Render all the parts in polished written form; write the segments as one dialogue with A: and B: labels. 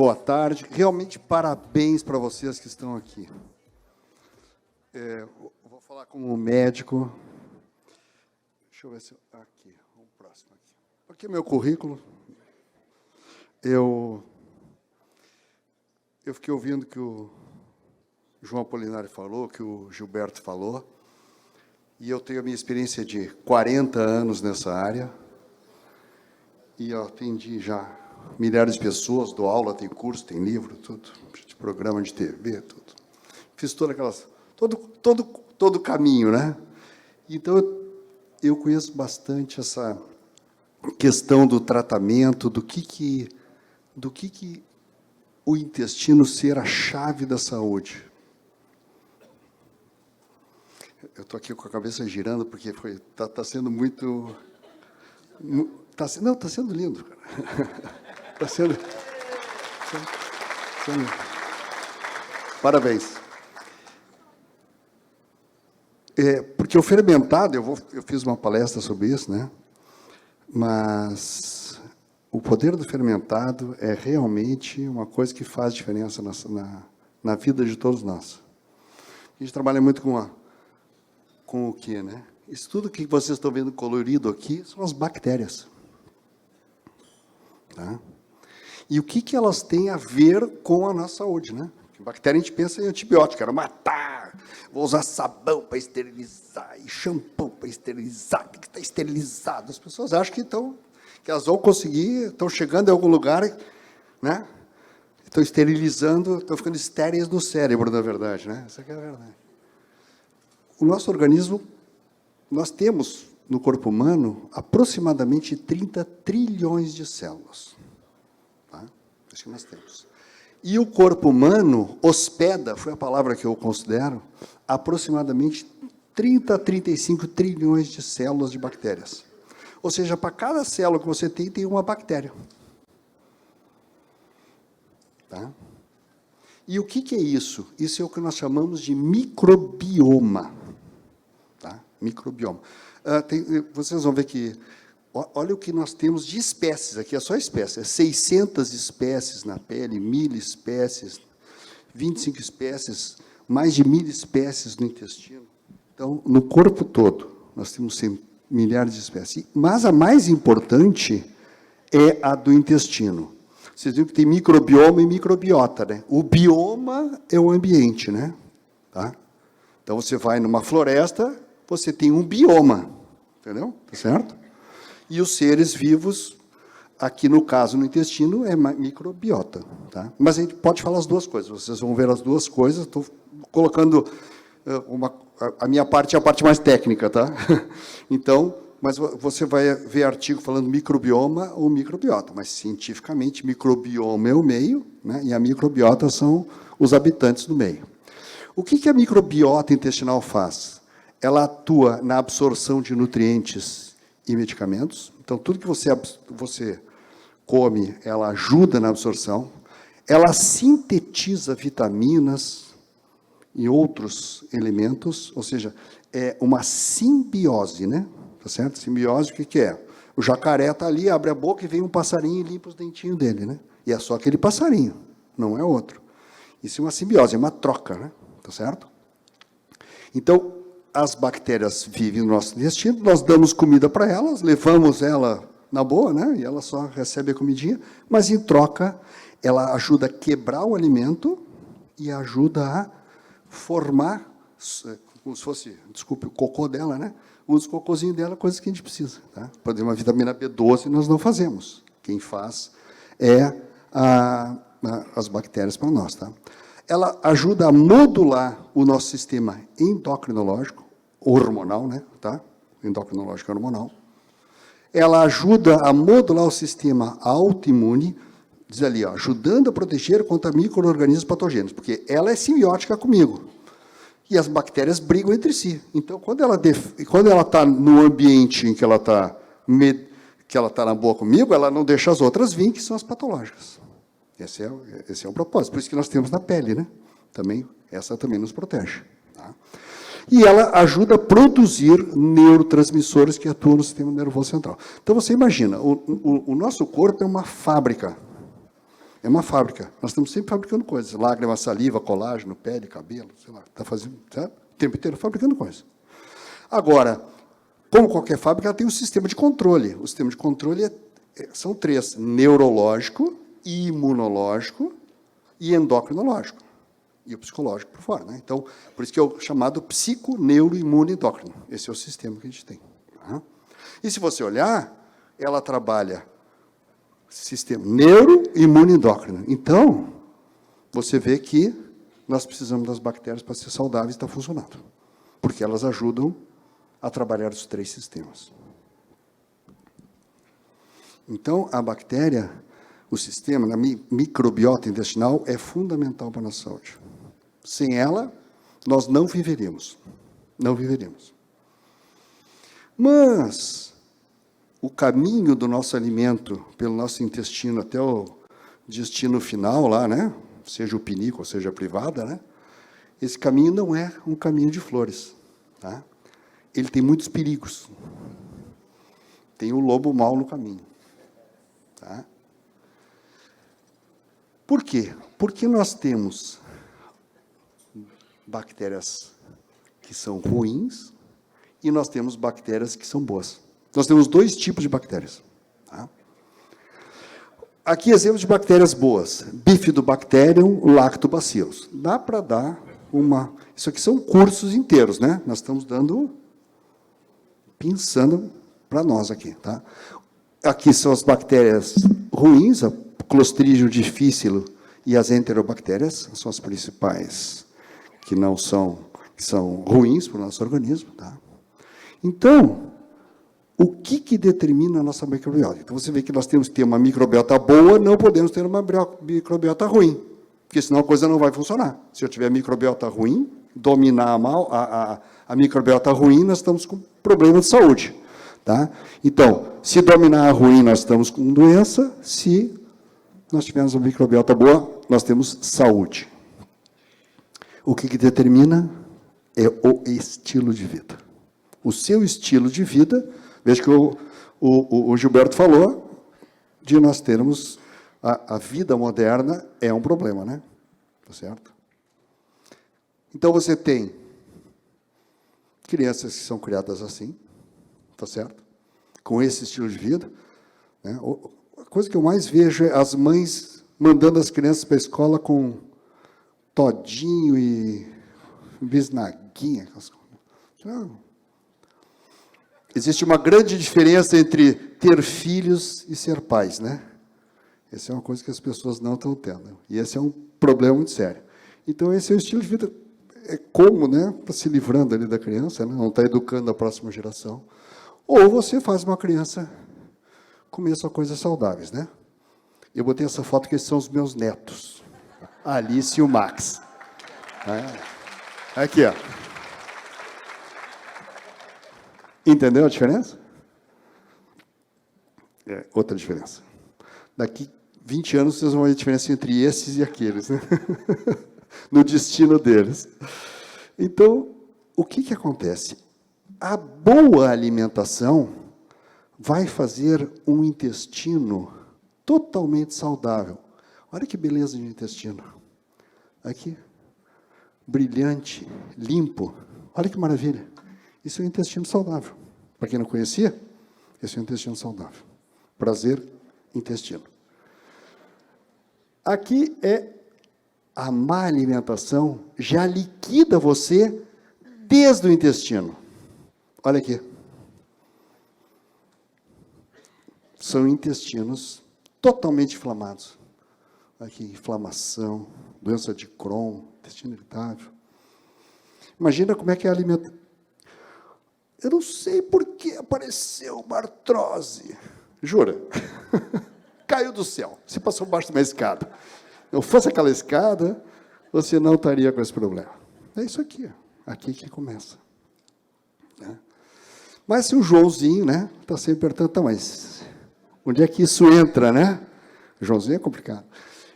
A: Boa tarde. Realmente, parabéns para vocês que estão aqui. Vou falar como médico. Deixa eu ver se... Aqui, o próximo. Aqui é meu currículo. Eu fiquei ouvindo que o João Apolinário falou, que o Gilberto falou, e eu tenho a minha experiência de 40 anos nessa área, e eu atendi já milhares de pessoas, dou aula, tem curso, tem livro, tudo, de programa de TV, tudo. Fiz todas aquelas... Todo o caminho, né? Então, eu conheço bastante essa questão do tratamento, do que o intestino ser a chave da saúde. Eu estou aqui com a cabeça girando, porque está sendo muito... Está sendo lindo, cara. Está sendo... Parabéns. Porque o fermentado, eu fiz uma palestra sobre isso, né? Mas o poder do fermentado é realmente uma coisa que faz diferença na vida de todos nós. A gente trabalha muito com o quê, né? Isso tudo que vocês estão vendo colorido aqui são as bactérias. Tá? E o que elas têm a ver com a nossa saúde, né? Bactéria, a gente pensa em antibiótico, quero matar, vou usar sabão para esterilizar, e shampoo para esterilizar, tem que estar esterilizado. As pessoas acham que elas vão conseguir, estão chegando em algum lugar, né? Estão esterilizando, estão ficando estéreis no cérebro, na verdade, né? Essa aqui é a verdade. O nosso organismo, nós temos no corpo humano aproximadamente 30 trilhões de células. Tá? Isso que nós temos. E o corpo humano hospeda, foi a palavra que eu considero, aproximadamente 30 a 35 trilhões de células de bactérias. Ou seja, para cada célula que você tem uma bactéria. Tá? E o que é isso? Isso é o que nós chamamos de microbioma. Tá? Microbioma. Vocês vão ver que... Olha o que nós temos de espécies, aqui é só espécie, 600 espécies na pele, 1.000 espécies, 25 espécies, mais de 1.000 espécies no intestino. Então, no corpo todo, nós temos milhares de espécies. Mas a mais importante é a do intestino. Vocês viram que tem microbioma e microbiota, né? O bioma é o ambiente, né? Tá? Então, você vai numa floresta, você tem um bioma, entendeu? Tá certo? E os seres vivos, aqui no caso, no intestino, é microbiota. Tá? Mas a gente pode falar as duas coisas, vocês vão ver as duas coisas, estou colocando a minha parte, é a parte mais técnica, tá? Então, mas você vai ver artigo falando microbioma ou microbiota, mas cientificamente, microbioma é o meio, né? E a microbiota são os habitantes do meio. O que a microbiota intestinal faz? Ela atua na absorção de nutrientes e medicamentos. Então, tudo que você come, ela ajuda na absorção. Ela sintetiza vitaminas e outros elementos, ou seja, é uma simbiose, né? Tá certo? Simbiose, o que é? O jacaré está ali, abre a boca e vem um passarinho e limpa os dentinhos dele, né? E é só aquele passarinho, não é outro. Isso é uma simbiose, é uma troca, né? Tá certo? Então, as bactérias vivem no nosso intestino, nós damos comida para elas, levamos ela na boa, né? E ela só recebe a comidinha, mas, em troca, ela ajuda a quebrar o alimento e ajuda a formar, como se fosse, desculpe, o cocô dela, né? Usa o cocôzinho dela, coisas que a gente precisa. Tá? Por exemplo, uma vitamina B12 nós não fazemos. Quem faz é as bactérias para nós. Tá? Ela ajuda a modular o nosso sistema endocrinológico, hormonal, né? Tá? Endocrinológico hormonal. Ela ajuda a modular o sistema autoimune, diz ali, ó, ajudando a proteger contra micro-organismos patogênicos, porque ela é simbiótica comigo. E as bactérias brigam entre si. Então, quando ela está no ambiente em que ela está na boa comigo, ela não deixa as outras vir, que são as patológicas. Esse é o propósito. Por isso que nós temos na pele, né? Essa também nos protege. Tá? E ela ajuda a produzir neurotransmissores que atuam no sistema nervoso central. Então, você imagina, o nosso corpo é uma fábrica. É uma fábrica. Nós estamos sempre fabricando coisas. Lágrima, saliva, colágeno, pele, cabelo, sei lá. Está fazendo, sabe? O tempo inteiro fabricando coisas. Agora, como qualquer fábrica, ela tem um sistema de controle. O sistema de controle são 3: neurológico, imunológico e endocrinológico. E o psicológico por fora. Né? Então, por isso que é o chamado psico, neuro, imune, endócrino. Esse é o sistema que a gente tem. Tá? E se você olhar, ela trabalha sistema neuro, imune, endócrino. Então, você vê que nós precisamos das bactérias para ser saudáveis e estar funcionando. Porque elas ajudam a trabalhar os 3 sistemas. Então, a bactéria, o sistema, a microbiota intestinal, é fundamental para a nossa saúde. Sem ela, nós não viveríamos. Não viveríamos. Mas o caminho do nosso alimento pelo nosso intestino até o destino final lá, né? Seja o pinículo, seja a privada, né? Esse caminho não é um caminho de flores, tá? Ele tem muitos perigos. Tem o lobo mau no caminho, tá? Por quê? Porque nós temos bactérias que são ruins e nós temos bactérias que são boas. Nós temos 2 tipos de bactérias. Tá? Aqui, exemplos de bactérias boas. Bifidobacterium, lactobacillus. Dá para dar uma... Isso aqui são cursos inteiros, né? Nós estamos pensando para nós aqui. Tá? Aqui são as bactérias ruins, a Clostridium difficile e as enterobactérias, são as principais que são ruins para o nosso organismo. Tá? Então, o que determina a nossa microbiota? Então, você vê que nós temos que ter uma microbiota boa, não podemos ter uma microbiota ruim, porque senão a coisa não vai funcionar. Se eu tiver microbiota ruim, dominar a microbiota ruim, nós estamos com problema de saúde. Tá? Então, se dominar a ruim, nós estamos com doença, se nós tivermos uma microbiota boa, nós temos saúde. O que determina é o estilo de vida. O seu estilo de vida, veja que o Gilberto falou, de nós termos a vida moderna é um problema, né? Tá certo? Então, você tem crianças que são criadas assim, tá certo? Com esse estilo de vida. Né? A coisa que eu mais vejo é as mães mandando as crianças para a escola com todinho e bisnaguinha. Existe uma grande diferença entre ter filhos e ser pais, né? Essa é uma coisa que as pessoas não estão tendo. E esse é um problema muito sério. Então, esse é o estilo de vida. É como, né? Está se livrando ali da criança, né? Não está educando a próxima geração. Ou você faz uma criança comer só coisas saudáveis, né? Eu botei essa foto que esses são os meus netos. A Alice e o Max. Aqui, ó. Entendeu a diferença? Outra diferença. Daqui 20 anos, vocês vão ver a diferença entre esses e aqueles, né? No destino deles. Então, o que acontece? A boa alimentação vai fazer um intestino totalmente saudável. Olha que beleza de intestino. Aqui, brilhante, limpo. Olha que maravilha. Isso é um intestino saudável. Para quem não conhecia, esse é um intestino saudável. Prazer, intestino. Aqui é a má alimentação, já liquida você desde o intestino. Olha aqui. São intestinos totalmente inflamados. Aqui, inflamação, doença de Crohn, intestino irritável. Imagina como é que é a alimentação. Eu não sei por que apareceu uma artrose. Jura? Caiu do céu. Você passou embaixo de uma escada. Não fosse aquela escada, você não estaria com esse problema. É isso aqui. Aqui que começa. Né? Mas se o Joãozinho, né, está sempre perguntando, tá, mas onde é que isso entra, né? O Joãozinho é complicado.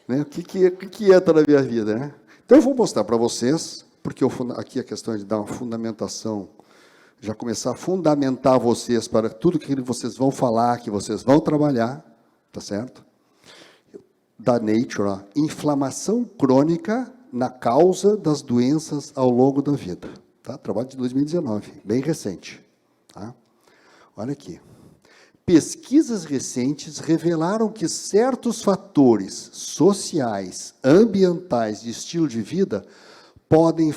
A: Né? O que entra na minha vida, né? Então, eu vou mostrar para vocês, porque aqui a questão é de dar uma fundamentação, já começar a fundamentar vocês para tudo que vocês vão falar, que vocês vão trabalhar, tá certo? da Nature, ó, inflamação crônica na causa das doenças ao longo da vida. Tá? Trabalho de 2019, bem recente. Tá? Olha aqui. Pesquisas recentes revelaram que certos fatores sociais, ambientais e estilo de vida podem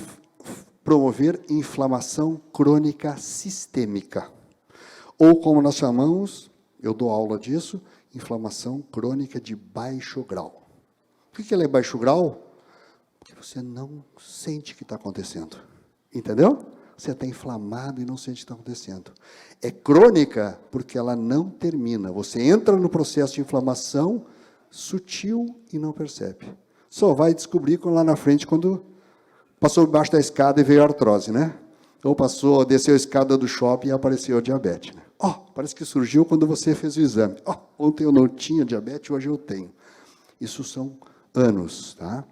A: promover inflamação crônica sistêmica. Ou, como nós chamamos, eu dou aula disso, inflamação crônica de baixo grau. Por que ela é baixo grau? Porque você não sente o que está acontecendo. Entendeu? Você está inflamado e não sente o que está acontecendo. É crônica porque ela não termina. Você entra no processo de inflamação sutil e não percebe. Só vai descobrir lá na frente quando passou debaixo da escada e veio a artrose, né? Ou desceu a escada do shopping e apareceu a diabetes. Né? Parece que surgiu quando você fez o exame. Ontem eu não tinha diabetes, hoje eu tenho. Isso são anos, tá?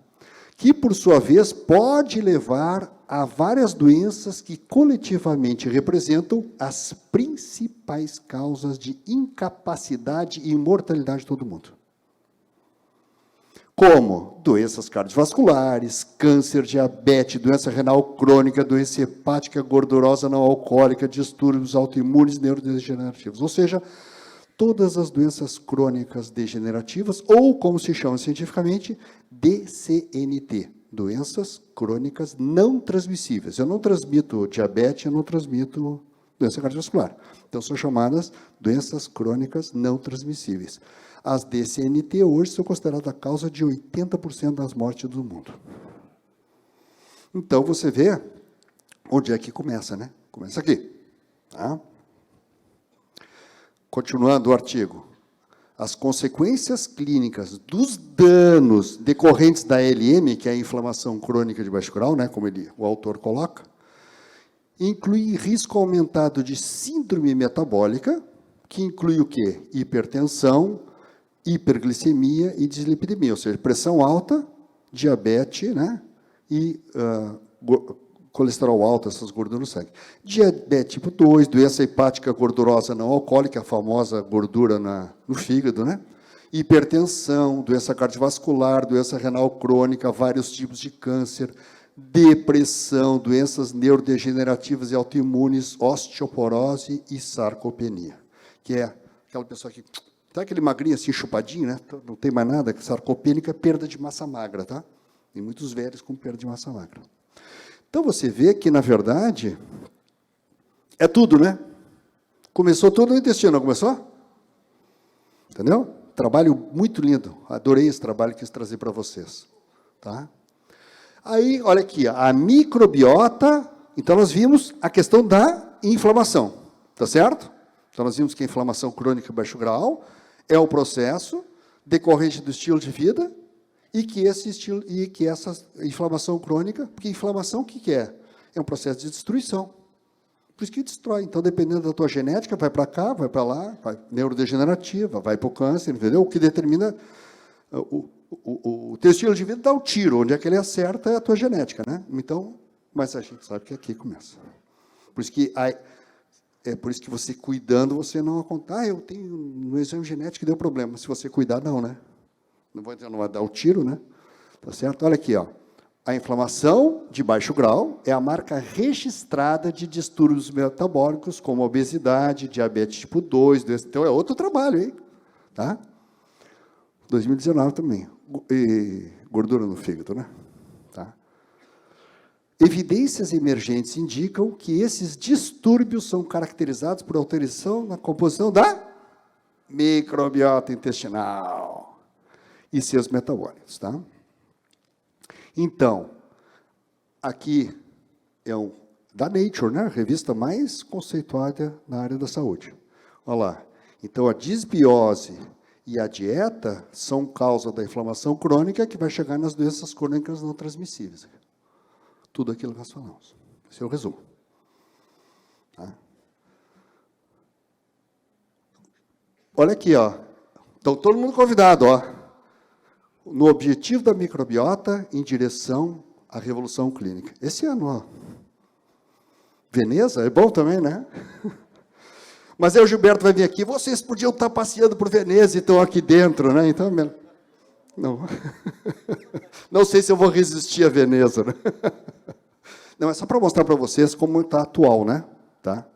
A: Que, por sua vez, pode levar a várias doenças que coletivamente representam as principais causas de incapacidade e imortalidade de todo mundo. Como doenças cardiovasculares, câncer, diabetes, doença renal crônica, doença hepática gordurosa não alcoólica, distúrbios autoimunes neurodegenerativos. Ou seja, todas as doenças crônicas degenerativas, ou, como se chama cientificamente, DCNT, doenças crônicas não transmissíveis. Eu não transmito diabetes, eu não transmito doença cardiovascular. Então, são chamadas doenças crônicas não transmissíveis. As DCNT hoje são consideradas a causa de 80% das mortes do mundo. Então, você vê onde é que começa, né? Começa aqui. Tá? Continuando o artigo. As consequências clínicas dos danos decorrentes da ALM, que é a inflamação crônica de baixo grau, né, como o autor coloca, inclui risco aumentado de síndrome metabólica, que inclui o quê? Hipertensão, hiperglicemia e dislipidemia, ou seja, pressão alta, diabetes, né, e colesterol alto, essas gorduras no sangue. Diabetes tipo 2, doença hepática gordurosa não alcoólica, a famosa gordura no fígado, né? Hipertensão, doença cardiovascular, doença renal crônica, vários tipos de câncer, depressão, doenças neurodegenerativas e autoimunes, osteoporose e sarcopenia, que é aquela pessoa que tá aquele magrinho assim, chupadinho, né? Não tem mais nada, sarcopênica é perda de massa magra, tá? Tem muitos velhos com perda de massa magra. Então, você vê que, na verdade, é tudo, né? Começou tudo no intestino, não começou? Entendeu? Trabalho muito lindo. Adorei esse trabalho que quis trazer para vocês. Tá? Aí, olha aqui, a microbiota. Então, nós vimos a questão da inflamação. Tá certo? Então, nós vimos que a inflamação crônica de baixo grau é o processo decorrente do estilo de vida e que essa inflamação crônica, porque inflamação o que é? É um processo de destruição. Por isso que destrói. Então, dependendo da tua genética, vai para cá, vai para lá, vai neurodegenerativa, vai para o câncer, entendeu? O que determina o teu estilo de vida dá o tiro, onde é que ele acerta é a tua genética, né? Então, mas a gente sabe que aqui começa. Por isso que por isso que você cuidando, você não acontece. Eu tenho no exame genético que deu problema. Se você cuidar, não, né? Não vai dar o tiro, né? Tá certo? Olha aqui, ó. A inflamação de baixo grau é a marca registrada de distúrbios metabólicos, como obesidade, diabetes tipo 2, então é outro trabalho, hein? Tá? 2019 também. E gordura no fígado, né? Tá? Evidências emergentes indicam que esses distúrbios são caracterizados por alteração na composição da microbiota intestinal e seus metabólitos, tá? Então, aqui é da Nature, né? A revista mais conceituada na área da saúde. Olha lá. Então, a disbiose e a dieta são causa da inflamação crônica que vai chegar nas doenças crônicas não transmissíveis. Tudo aquilo que nós falamos. Esse é o resumo. Tá? Olha aqui, ó. Então, todo mundo convidado, ó. No objetivo da microbiota em direção à revolução clínica. Esse ano, ó. Veneza é bom também, né? Mas aí o Gilberto vai vir aqui, vocês podiam estar passeando por Veneza e estão aqui dentro, né? Então, Não. Não sei se eu vou resistir a Veneza, né? Não, é só para mostrar para vocês como está atual, né? Tá?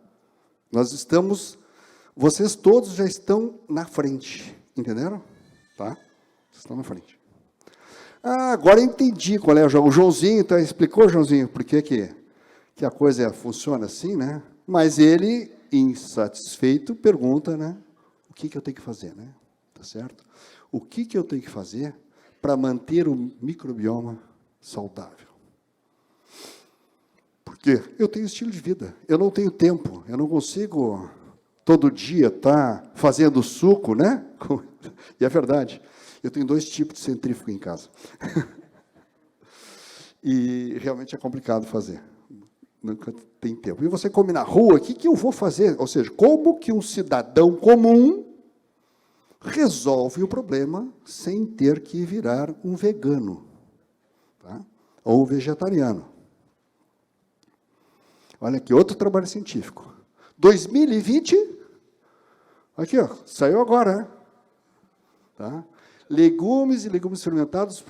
A: Nós estamos... Vocês todos já estão na frente, entenderam? Tá? Vocês estão na frente. Ah, agora eu entendi qual é o João. O Joãozinho, então, explicou, Joãozinho, por que a coisa funciona assim, né? Mas ele, insatisfeito, pergunta, né? O que eu tenho que fazer, né? Tá certo? O que eu tenho que fazer para manter o microbioma saudável? Porque eu tenho estilo de vida, eu não tenho tempo, eu não consigo todo dia estar fazendo suco, né? E é verdade, eu tenho 2 tipos de centrífugo em casa. E realmente é complicado fazer, nunca tem tempo. E você come na rua, o que eu vou fazer? Ou seja, como que um cidadão comum resolve o problema sem ter que virar um vegano, tá? Ou um vegetariano. Olha aqui, outro trabalho científico. 2020, aqui, ó, saiu agora, né? Tá? Legumes e legumes fermentados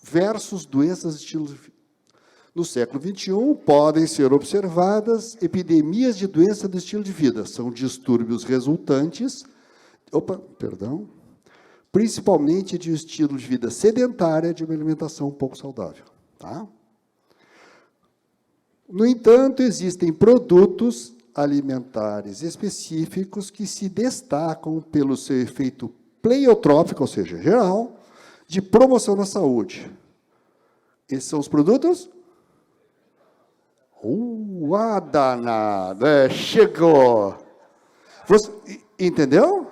A: versus doenças de estilo de vida. No século XXI, podem ser observadas epidemias de doença do estilo de vida. São distúrbios resultantes, principalmente de um estilo de vida sedentária, de uma alimentação pouco saudável. Tá? No entanto, existem produtos alimentares específicos que se destacam pelo seu efeito pleiotrópico, ou seja, geral, de promoção da saúde. Esses são os produtos? Danada, chegou! Você, entendeu?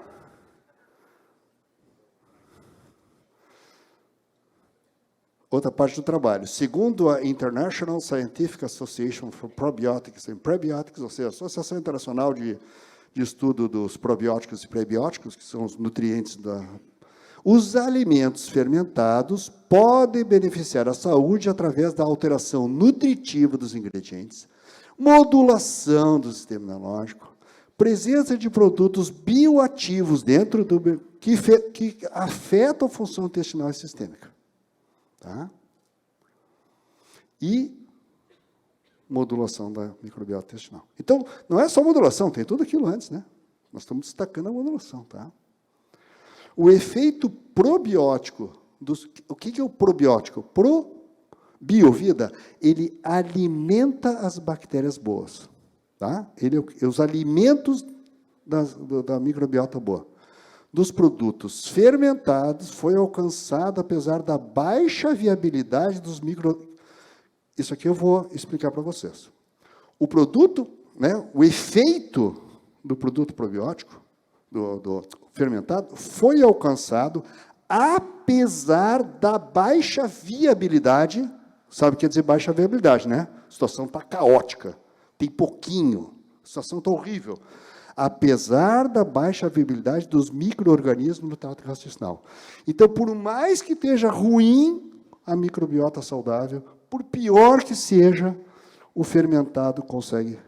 A: Outra parte do trabalho. Segundo a International Scientific Association for Probiotics and Prebiotics, ou seja, a Associação Internacional de Estudo dos Probióticos e Prebióticos, que são os nutrientes os alimentos fermentados podem beneficiar a saúde através da alteração nutritiva dos ingredientes, modulação do sistema imunológico, presença de produtos bioativos dentro que afetam a função intestinal e sistêmica. Tá? E modulação da microbiota intestinal. Então, não é só modulação, tem tudo aquilo antes, né? Nós estamos destacando a modulação, tá? O efeito probiótico, o que é o probiótico? Biovida, ele alimenta as bactérias boas, tá? Ele é os alimentos da microbiota boa. Dos produtos fermentados foi alcançado apesar da baixa viabilidade dos Isso aqui eu vou explicar para vocês. O produto, né, o efeito do produto probiótico, do fermentado, foi alcançado apesar da baixa viabilidade. Sabe o que quer dizer baixa viabilidade, né? A situação está caótica, tem pouquinho, a situação está horrível. Apesar da baixa viabilidade dos micro-organismos no trato intestinal. Então, por mais que esteja ruim a microbiota saudável, por pior que seja, o fermentado consegue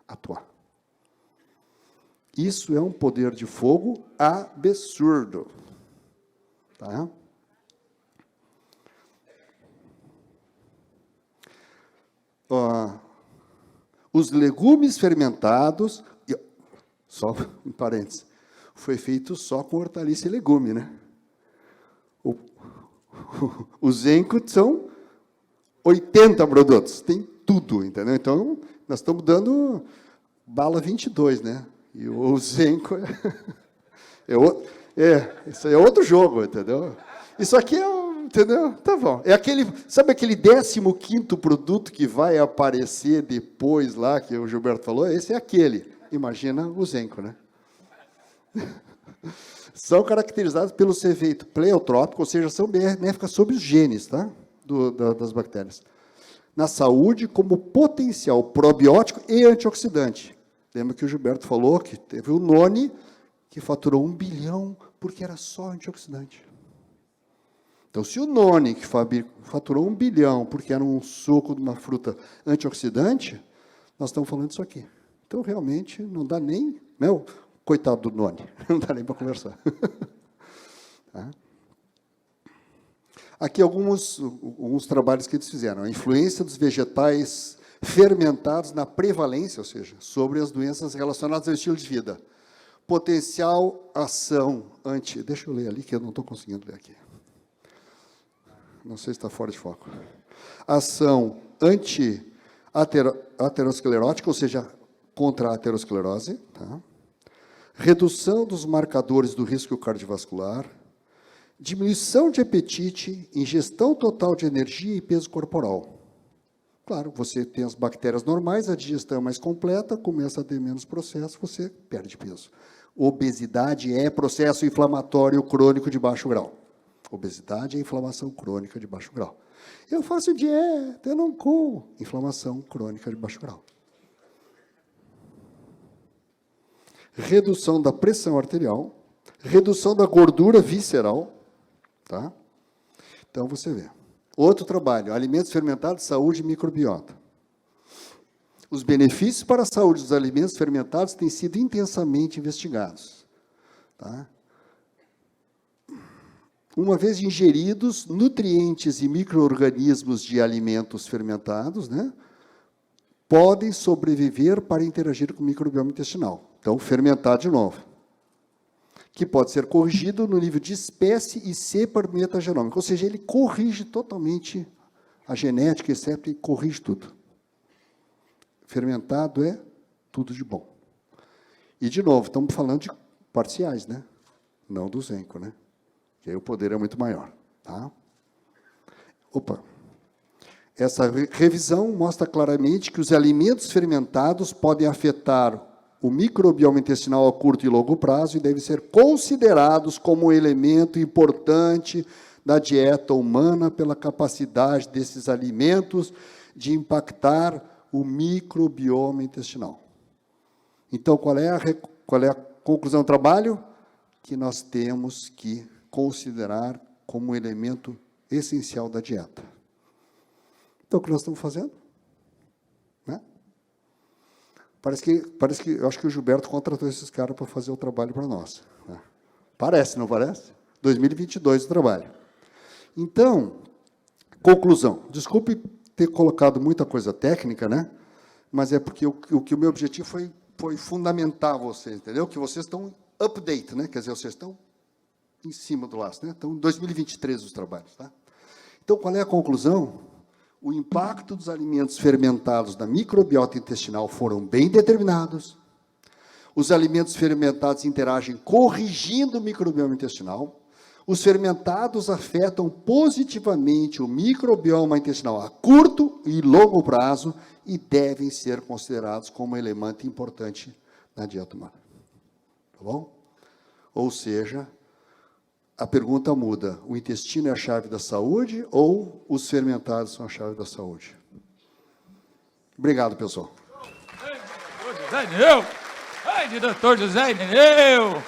A: atuar. Isso é um poder de fogo absurdo. Tá? Os legumes fermentados, só em parênteses, foi feito só com hortaliça e legume, né? Os Zenco são 80 produtos, tem tudo, entendeu? Então, nós estamos dando bala 22, né? E o Zenco isso aí é outro jogo, entendeu? Isso aqui entendeu? Tá bom. É sabe aquele 15º produto que vai aparecer depois lá, que o Gilberto falou? Esse é aquele. Imagina o Zenco, né? São caracterizados pelo seu efeito pleiotrópico, ou seja, são benéficas sobre os genes, tá? Das bactérias. Na saúde, como potencial probiótico e antioxidante. Lembra que o Gilberto falou que teve o Noni, que faturou 1 bilhão, porque era só antioxidante. Então, se o Noni, que faturou 1 bilhão, porque era um suco de uma fruta antioxidante, nós estamos falando disso aqui. Então, realmente, não dá nem... Né, coitado do Noni, não dá nem para conversar. Tá? Aqui alguns trabalhos que eles fizeram. A influência dos vegetais fermentados na prevalência, ou seja, sobre as doenças relacionadas ao estilo de vida. Potencial ação anti... Deixa eu ler ali, que eu não estou conseguindo ler aqui. Não sei se está fora de foco. Ação anti-aterosclerótica, ou seja, contra a aterosclerose. Tá? Redução dos marcadores do risco cardiovascular. Diminuição de apetite, ingestão total de energia e peso corporal. Claro, você tem as bactérias normais, a digestão é mais completa, começa a ter menos processo, você perde peso. Obesidade é processo inflamatório crônico de baixo grau. Obesidade é inflamação crônica de baixo grau. Eu faço dieta, eu não como. Inflamação crônica de baixo grau. Redução da pressão arterial, redução da gordura visceral. Tá? Então, você vê. Outro trabalho, alimentos fermentados, saúde e microbiota. Os benefícios para a saúde dos alimentos fermentados têm sido intensamente investigados. Tá? Uma vez ingeridos, nutrientes e micro-organismos de alimentos fermentados, né, podem sobreviver para interagir com o microbioma intestinal. Então, fermentar de novo. Que pode ser corrigido no nível de espécie e cepa metagenômica. Ou seja, ele corrige totalmente a genética, exceto e corrige tudo. Fermentado é tudo de bom. E, de novo, estamos falando de parciais, né? Não do Zenco, né? Que aí o poder é muito maior. Tá? Opa! Essa revisão mostra claramente que os alimentos fermentados podem afetar o microbioma intestinal a curto e longo prazo e devem ser considerados como um elemento importante da dieta humana pela capacidade desses alimentos de impactar o microbioma intestinal. Então, qual é a conclusão do trabalho? Que nós temos que considerar como um elemento essencial da dieta. Então, o que nós estamos fazendo? Né? Parece que eu acho que o Gilberto contratou esses caras para fazer o trabalho para nós. Né? Parece, não parece? 2022 o trabalho. Então, conclusão. Desculpe ter colocado muita coisa técnica, né? Mas é porque o meu objetivo foi fundamentar vocês, entendeu? Que vocês estão update, né? Quer dizer, vocês estão em cima do laço, né? Então, em 2023 os trabalhos, tá? Então, qual é a conclusão? O impacto dos alimentos fermentados na microbiota intestinal foram bem determinados. Os alimentos fermentados interagem corrigindo o microbioma intestinal. Os fermentados afetam positivamente o microbioma intestinal a curto e longo prazo e devem ser considerados como elemento importante na dieta humana. Tá bom? Ou seja, a pergunta muda. O intestino é a chave da saúde ou os fermentados são a chave da saúde? Obrigado, pessoal.
B: Ai, doutor José Irineu!